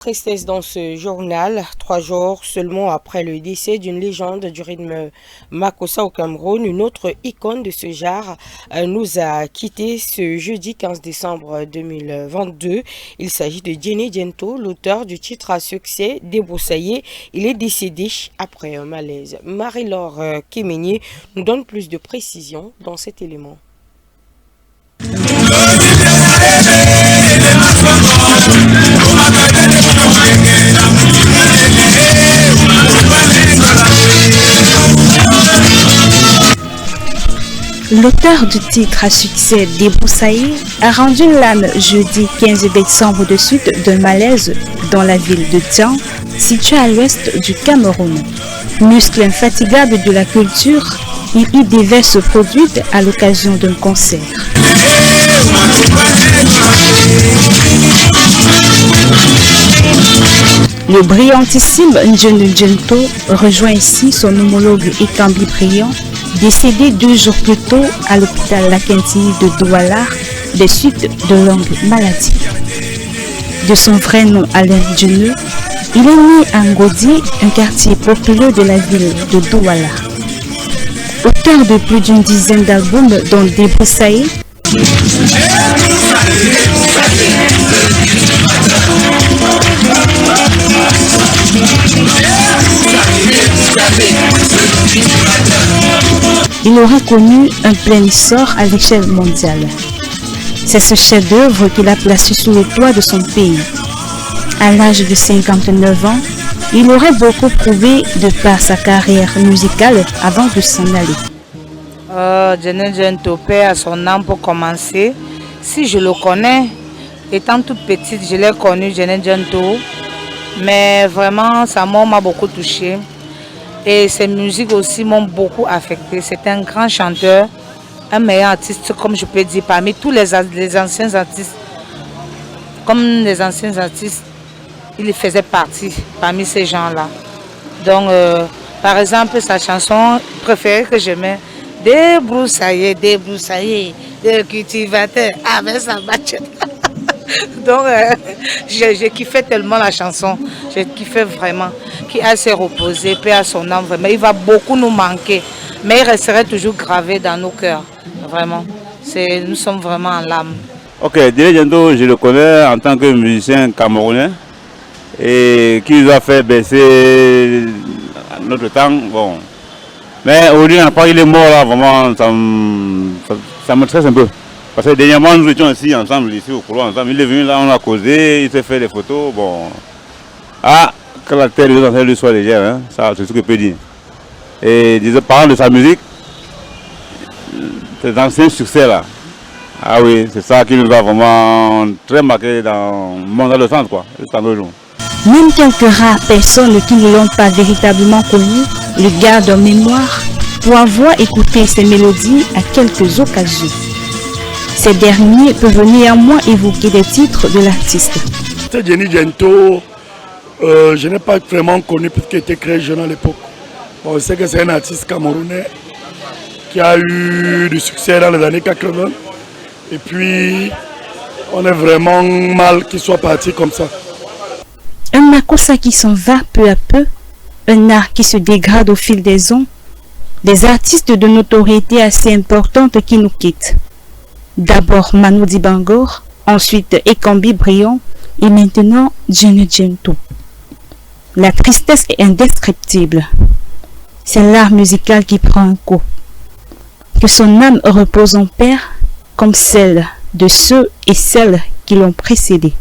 Tristesse dans ce journal, 3 jours seulement après le décès d'une légende du rythme Makossa au Cameroun, une autre icône de ce genre nous a quittés ce jeudi 15 décembre 2022. Il s'agit de Jenny Gento, l'auteur du titre à succès Débroussaillé. Il est décédé après un malaise. Marie-Laure Kémenyé nous donne plus de précisions dans cet élément. L'auteur du titre à succès Débroussaillé a rendu l'âme jeudi 15 décembre de suite d'un malaise dans la ville de Tian, située à l'ouest du Cameroun. Muscle infatigable de la culture, il y déverse produite à l'occasion d'un concert. Le brillantissime Jenny Gento rejoint ici son homologue Ekambi Brillant, décédé 2 jours plus tôt à l'hôpital Lakentini de Douala des suites de longues maladies. De son vrai nom Alain Djeneux, il est né à Ngodi, un quartier populaire de la ville de Douala. Auteur de plus d'une dizaine d'albums dont Débroussaillé, il aurait connu un plein essor à l'échelle mondiale. C'est ce chef-d'œuvre qu'il a placé sous le toit de son pays. À l'âge de 59 ans, il aurait beaucoup prouvé de par sa carrière musicale avant de s'en aller. Jenny Gento, père à son âme pour commencer. Si je le connais, étant toute petite, je l'ai connu, Jenny Gento. Mais vraiment, sa mort m'a beaucoup touchée. Et ses musiques aussi m'ont beaucoup affecté. C'est un grand chanteur, un meilleur artiste, comme je peux dire, parmi tous les anciens artistes. Comme les anciens artistes, il faisait partie parmi ces gens-là. Donc, par exemple, sa chanson préférée que j'aimais, Débroussaillé, débroussaillé, le cultivateur avec sa machette. Donc, j'ai kiffé tellement la chanson, j'ai kiffé vraiment, qui a se reposé, paix à son âme, vraiment. Il va beaucoup nous manquer, mais il resterait toujours gravé dans nos cœurs, vraiment. Nous sommes vraiment en l'âme. Ok, Jenny Gento, je le connais en tant que musicien camerounais et qui nous a fait baisser notre temps. Bon. Mais aujourd'hui, il est mort là, vraiment, ça me stresse un peu. Parce que dernièrement, nous étions ici ensemble, ici au couloir ensemble. Il est venu là, on a causé, il s'est fait des photos. Bon. Ah, que la terre lui soit légère, hein, ça c'est ce que je peux dire. Et parlant de sa musique, ces anciens succès là. Ah oui, c'est ça qui nous a vraiment très marqué dans le monde adolescent, quoi. Même quelques rares personnes qui ne l'ont pas véritablement connu le gardent en mémoire pour avoir écouté ses mélodies à quelques occasions. Ces derniers peuvent néanmoins évoquer des titres de l'artiste. Jenny Gento, je n'ai pas vraiment connu puisqu'il était très jeune à l'époque. Bon, je sais que c'est un artiste camerounais qui a eu du succès dans les années 80. Et puis, on est vraiment mal qu'il soit parti comme ça. Un Makossa qui s'en va peu à peu, un art qui se dégrade au fil des ans, des artistes de notoriété assez importante qui nous quittent. D'abord Manu Dibango, ensuite Ekambi Brillant et maintenant Jenny Gento. La tristesse est indescriptible. C'est l'art musical qui prend un coup. Que son âme repose en paix comme celle de ceux et celles qui l'ont précédé.